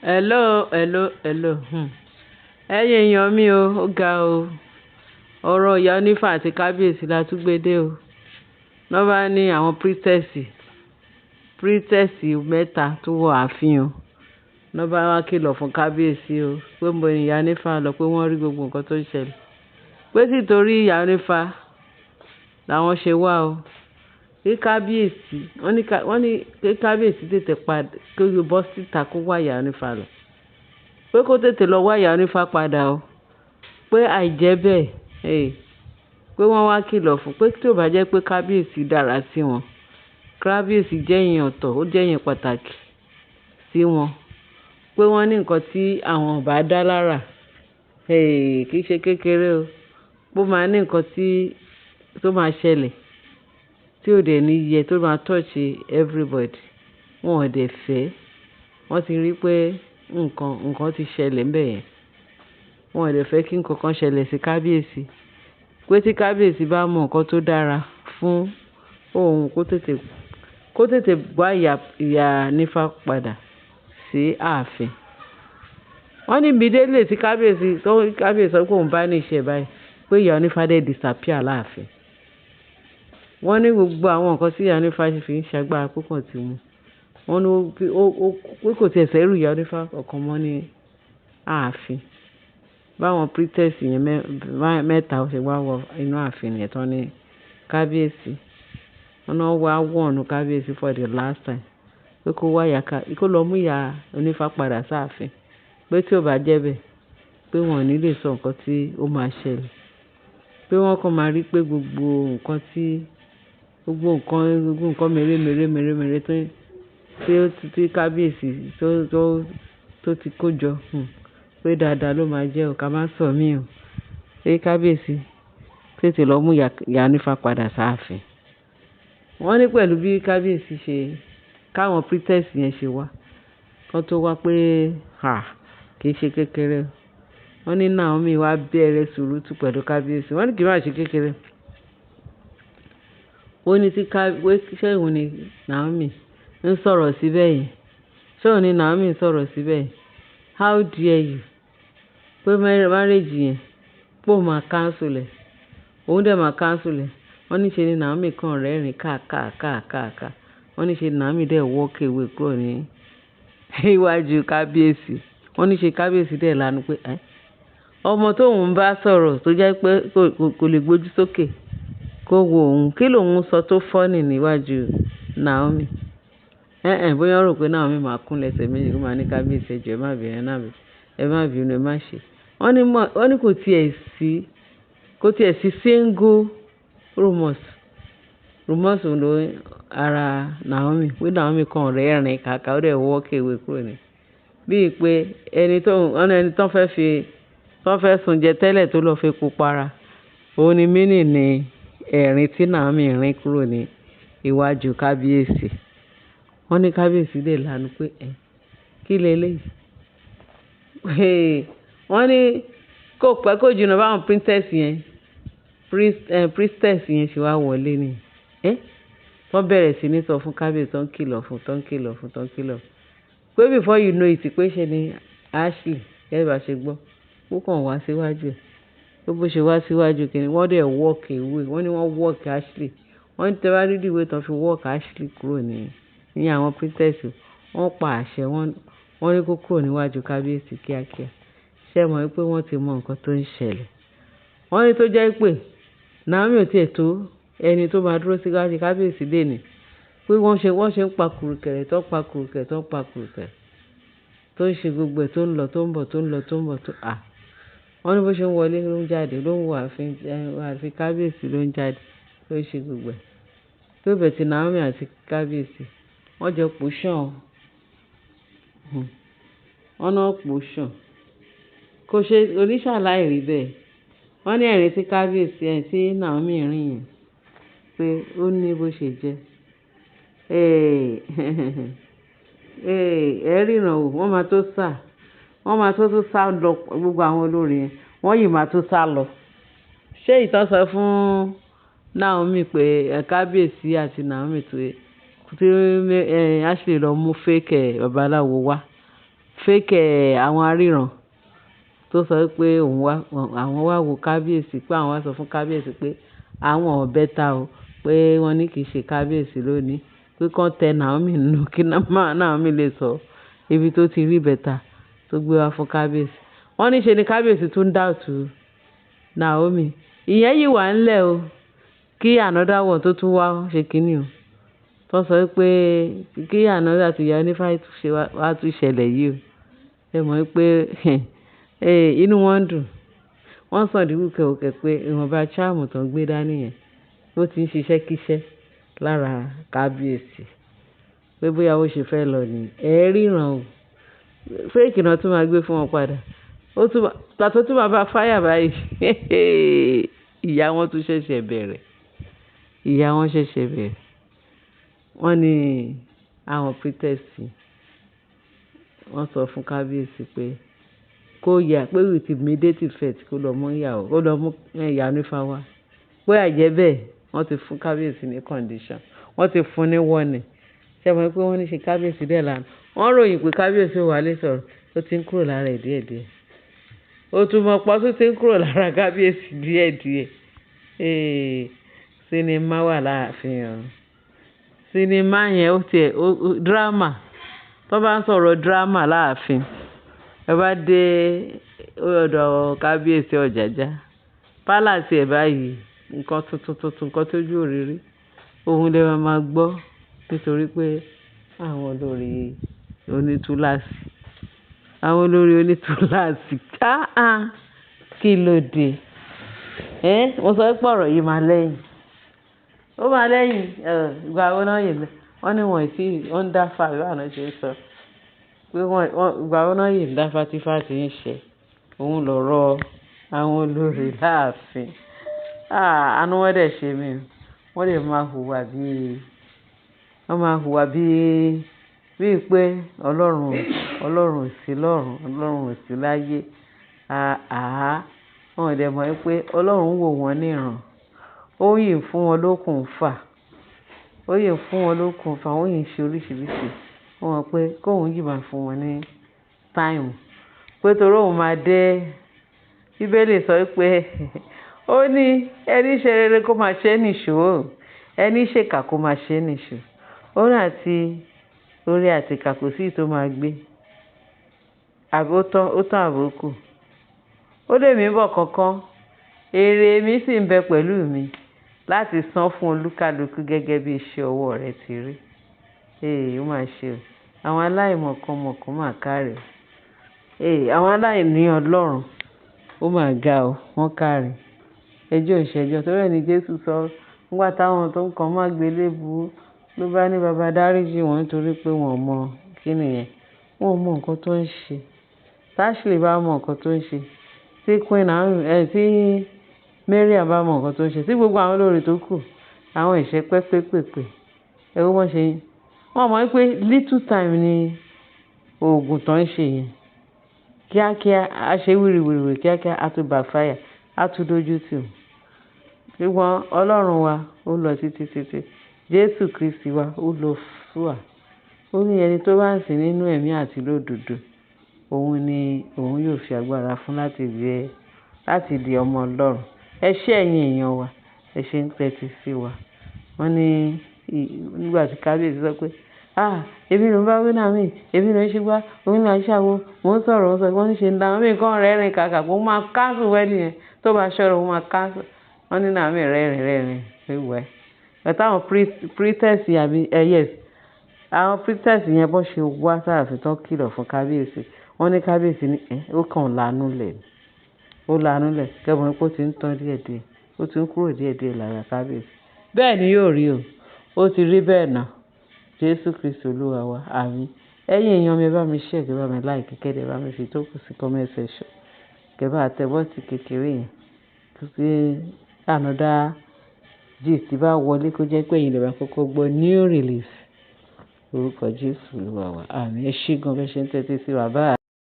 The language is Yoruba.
Hello, hello, hello. Ẹ̀yin èèyàn mi o, ó ga o. Ọ̀rọ̀ ìyá onífá àti kábíyèsí la tún gbé dé o. Wọ́n bá ní àwọn pírítẹ́sì mẹ́ta tó wọ ààfin o. Wọ́n bá wá kìlọ̀ fún kábíyèsí o pé mo ní ìyá onífá lọ pé wọ́n rí gbogbo nǹkan tó ń ṣẹlẹ̀. Pé títorí ìyá onífá làwọn ṣe wá o. Kí kábíyèsí, wọ́n ní kí kábíyèsí tètè padà kí ó bọ́ síta kó wá ìyá onífá lọ. Pé kó tètè lọ wá ìyá onífá padà o. Pé àìjẹ́ bẹ́ẹ̀, pé wọ́n wá kìlọ̀ fún pé tí ò bá jẹ́ pé kábíyèsí dára sí wọn. Kábíyèsí jẹ́ èèyàn ọ̀tọ̀, ó jẹ́ èèyàn pàtàkì sí wọn. Pé wọ́n ní nǹkan tí àwọn ò bá dá lára, kì í ṣe kékeré o. Pé ó máa ní nǹkan tó máa ṣẹlẹ̀ tí ò dẹ̀ ní yẹ tó máa touch everybody. Wọn ò dẹ̀ fẹ́. Wọ́n ti rí pé nǹkan ti ṣẹlẹ̀ ńbẹ̀ yẹn. Wọn ò dẹ̀ fẹ́ kí nǹkan kan ṣẹlẹ̀ sí kábíyèsí. Pé tí kábíyèsí bá mọ nǹkan tó dára fún òun kó tètè wá ìyá onífá padà sí ààfin. Wọ́n ní immediately tí kábíyèsí sọ pé òun bá ní ìṣe báyìí pé ìyá onífá dẹ̀ disappear láàfin. Wọ́n ní gbogbo àwọn nǹkan tí ìyá onífá fi ń ṣagbára púpọ̀ tí mu. Wọ́n ní pé kò tiẹ̀ sẹ́rù ìyá onífá kankan mọ́ ní ààfin. Báwọn priestess yẹn mẹ́ta ṣe wá wọ inú ààfin yẹn tán ní kábíyèsí. Wọ́n náà wá wọ̀nù kábíyèsí for the last time. Pé kó lọ mú ìyá onífá padà sáàfin. Pé tí ò bá jẹ́ bẹ́ẹ̀, pé wọ́n ò ní lè sọ nǹkan tí ó máa ṣẹlẹ̀. Pé wọ́n kàn máa rí pé gbogbo nǹkan mèremère tí kábíyèsí tó ti kó jọ. Pé dáadáa ló máa jẹ́ o, ká má sọ mí o. Pé kábíyèsí tètè lọ mú ìyá onífá padà sáàfin. Wọ́n ní pẹ̀lú bí kábíyèsí káwọn priestess yẹn ṣe wá. Kán tó wá pé kì í ṣe kékeré o. Wọ́n ní Naomi wá bẹ̀rẹ̀ sùúrùtù pẹ̀lú kábíyèsí. Wọ́n ní kì í má ṣe kékeré. Ó ní ṣé òun ni Naomi ń sọ̀rọ̀ síbẹ̀ yẹn. Ṣé òun ni Naomi ń sọ̀rọ̀ síbẹ̀ yẹn. How dare you? Pé marriage yẹn pé òun máa cancel ẹ̀. Òun dẹ̀ máa cancel ẹ̀. Wọ́n ní ṣe ni Naomi kàn rẹ́rìn káàkáà. Wọ́n ní ṣe ni Naomi dẹ̀ walk away kúrò ní iwájú kábíyèsí. Wọ́n ní ṣe kábíyèsí dẹ̀ lanu pé ọmọ tóun bá sọ̀rọ̀ tó jẹ́ pé kò lè gbójú sókè kó wo òun kí lòun sọ tó funny níwájú Naomi. Bóyá ó rò pé Naomi máa kún lẹ́sẹ̀ méjì kó máa ní kábíyèsí ẹjọ́ ẹ má bínú ẹ má ṣe. Wọ́n ní kò tiẹ̀ sí single rumors ló ara Naomi. Pé Naomi kàn rẹ́rìn kàkà ó dẹ̀ walk away kúrò ní. Bíi pé ẹni tó fẹ́ sùn jẹ tẹ́lẹ̀ tó lọ fi kú para. Òun ni mínì ni ẹ̀rín tí Naomi rìn kúrò ní iwájú kábíyèsí. Wọ́n ní kábíyèsí dẹ̀ lanu pé kí leléyìí. Wọ́n ní kò pẹ́ kò jìnnà báwọn priestess yẹn ṣe wá wọlé ni. Wọ́n bẹ̀rẹ̀ sí ní sọ fún kábíyèsí tó ń kìlọ̀. Pé before you know it pé ṣe ni Ashley gẹ́gẹ́ bá ṣe gbọ́. Ó kàn wá síwájú ẹ̀. Pé bó ṣe wá síwájú kìíní wọ́n dẹ̀ walk away. Wọ́n ní wọ́n walk Ashley. Wọ́n ní tẹ́wá rí ìwé tán fi walk Ashley kúrò ní àwọn priestess. Wọ́n pa àṣẹ wọ́n ní kó kúrò níwájú kábíyèsí kíákíá. Ṣé ẹ mọ̀ pé wọ́n ti mọ nǹkan tó ń ṣẹlẹ̀. Wọ́n ní tó jẹ́ pé Naomi ò tiẹ̀ tó ẹni tó máa dúró síwájú kábíyèsí dè ní. Pé wọ́n ṣe ń pa kùrùkẹ̀rẹ̀ tó ń ṣe gbogbo ẹ̀ tó ń lọ tó ń bọ̀ wọ́n ní bó ṣe ń wọlé ló ń jáde ló ń wọ ààfin kábíyèsí ló ń jáde ló ń ṣe gbogbo ẹ̀. Tó bẹ̀ tí Naomi àti kábíyèsí wọ́n jọ pòṣàn. Wọ́n náà pòṣàn. Kò ṣe oníṣàláì rí bẹ́ẹ̀. Wọ́n ní ẹ̀rín tí kábíyèsí tí Naomi rìn yẹn pé ó ní bó ṣe jẹ́. Ríran o wọ́n máa tó sá lọ gbogbo àwọn olórin yẹn. Wọ́n yìí máa tó sá lọ. Ṣé ìtàn sọ fún Naomi pé kábíyèsí àti Naomi tí Ashley lọ mú fake babaláwo wá fake àwọn aríran tó sọ pé àwọn wá wo kábíyèsí pé àwọn wá sọ fún kábíyèsí pé àwọn ò bẹ́ta o pé wọ́n ní kì í ṣe kábíyèsí lónìí pé kán tẹ Naomi nínú kí Naomi lè sọ ibi tó ti rí bẹ́ta tó gbé wá fún kábíyèsí. Wọ́n ní ṣe ni kábíyèsí tún dáùtù Naomi. Ìyẹn yìí wà ńlẹ̀ o kí another one tó tún wá ṣe kínní o tó sọ pé kí another ti Ìyá Onífá wá tún ṣẹlẹ̀ yìí o. Ẹ mọ̀ pé inú wọn dùn. Wọ́n sàn dínkù kẹ̀kẹ́ pé ìwọ̀nba charm tó ń gbé dání yẹn ó ti ń ṣiṣẹ́ kíṣẹ́ lára kábíyèsí pé bóyá ó ṣe fẹ́ lọ ní ríran o. Fake náà tún máa gbé fún wọn padà. Pàtó tún máa bá fáyà báyìí. Ìyá wọn tún ṣẹ̀ṣẹ̀ bẹ̀rẹ̀. Ìyá wọn ṣẹ̀ṣẹ̀ bẹ̀rẹ̀. Wọ́n ní àwọn priestess wọ́n sọ fún kábíyèsí pé kó yà pé with immediate effect kó lọ mú Ìyá Onífá wá. Pé àjẹ́ bẹ́ẹ̀ wọ́n ti fún kábíyèsí ní condition. Wọ́n ti fún ní warning. Ṣé mọ̀ pé wọ́n ní ṣe kábíyèsí dẹ̀ lánàá. Wọ́n ròyìn pé kábíyèsí ò wá lè sọ̀rọ̀ ó ti ń kúrò lára ẹ̀ díẹ̀díẹ̀. Ó tún mọ̀ pọ̀ tó ti ń kúrò lára kábíyèsí díẹ̀díẹ̀. Sinimá wà láàfin ọ̀run. Sinimá yẹn ó tiẹ̀ drama. Tó bá ń sọ̀rọ̀ drama láàfin. Ẹ bá dé ọ̀dọ̀ kábíyèsí Ọ̀jájá. Palace ẹ̀ báyìí nǹkan tuntun nǹkan tójú òrìrì. Ohun lè máa gbọ́ nítorí pé àwọn olórí onítúláàsì. Àwọn olórí onítúláàsì. Kí ló dé? Mo sọ pé ọ̀rọ̀ yìí máa lẹ́yìn. Ó máa lẹ́yìn ìgbà wo náà yìí wọ́n ní wọ́n ń dáfà bí àwọn ṣe ń sọ pé ìgbà wo náà yìí ń dáfà tí fà ti ń ṣe òun lọ̀rọ̀ àwọn olórí láàfin. Àánú wọ́n dẹ̀ ṣe mí wọ́n lè máa hùwà bíi pé ọlọ́run ò sí lọ́run ọlọ́run ò sí láyé. Wọ́n dẹ̀ mọ̀ pé ọlọ́run wò wọ́n níran. Ó yìn fún wọn lókun fà. Ó yìn fún wọn lókun fà. Ó yìn ṣe oríṣiríṣi. Wọ́n mọ̀ pé kóun yìí máa fún wọn ní time. Pé torí òun máa dé Bíbélì sọ pé ó ní ẹni ṣe rere kó máa ṣe nìṣó. Ẹni ṣèkà kó máa ṣe nìṣó. Ó ní àti orí àti ìkà kò sí tó máa gbé. Àbí ó tán àbókù. Ó lè mí bọ̀ kankan. Èrè mi sì ń bẹ pẹ̀lú mi láti san fún olúkálùkù gẹ́gẹ́ bí iṣẹ́ ọwọ́ rẹ̀ ti rí. Ó máa ṣe o. Àwọn aláìmọ̀kànmọ̀kàn máa káre. Àwọn aláìní Ọlọ́run ó máa ga o. Wọ́n káre. Ẹjọ́ ìṣẹ́jọ́ torí ẹni Jésù sọ nígbà táwọn tó ń kan má gbélébùú ló bá ní baba dáríjì wọ́n nítorí pé wọ́n mọ kí nìyẹn. Wọ́n mọ nǹkan tó ń ṣe. Táṣìlì bá mọ nǹkan tó ń ṣe. Tí Mariam bá mọ nǹkan tó ń ṣe. Tí gbogbo àwọn olórí tó kù àwọn ìṣe pẹ́pẹ́pẹ́pẹ́. Wo wọ́n ṣe yín. Wọ́n mọ̀ pé little time ni oògùn tó ń ṣe yẹn. Kíákíá a ṣe wìrìwìrì kíákíá a tún backfire a tún dójú tì wọ́n. Ṣùgbọ́n Ọlọ́run wa ó lọ títí. Jésù Kristi wa ó lọ fún wa. Ó ní ẹni tó bá ń sìn nínú ẹ̀mí àti lódodo òun ni òun yóò fi agbára fún láti di ọmọ Ọlọ́run. Ẹ ṣé ẹ̀yin èèyàn wa. Ẹ ṣé ń tẹ́tí sí wa. Wọ́n ní nígbà tí kábíyèsí sọ pé èmi ló ń bá wí náà mí èmi ló ń ṣe gbá òun náà ṣàwo mò ń sọ̀rọ̀ wọ́n ní ṣe ń dáhùn mí kàn rẹ́rìn kàkà kó máa cancel wedding yẹn tó bá ṣọ́rọ̀ wọ́n máa cancel. Wọ́n ní náà mí rẹ́rìn wíwẹ́. But àwọn priestess àbí yes àwọn priestess yẹn bọ́ ṣe wá sáàfin tán kìlọ̀ fún kábíyèsí. Wọ́n ní kábíyèsí ní ó kàn lánú lẹ̀ kẹ́bùn pé ó ti ń tán díẹ̀díẹ̀ ó ti ń kúrò díẹ̀díẹ̀ lára kábíyèsí. Bẹ́ẹ̀ ni yóò rí o. Ó ti rí bẹ́ẹ̀ náà. Jésù Kristi Olúwa wa. Àmín. Ẹ̀yin èèyàn mi bá mi share kẹ́ bá mi like kẹ́dẹ̀ bá mi fi tó kù sí comment section. Kẹ́ bá tẹ bọ́ọ̀tì kékeré yẹn. Kí another gist bá wọlé kó jẹ́ pé ẹ̀yin lè bá kọ́kọ́ gbọ́ new release. Orúkọ Jésù Olúwa wa. Àmín. Ẹ ṣé gan bẹ́ẹ̀ ṣe ń tẹ́tí sí wa báyìí.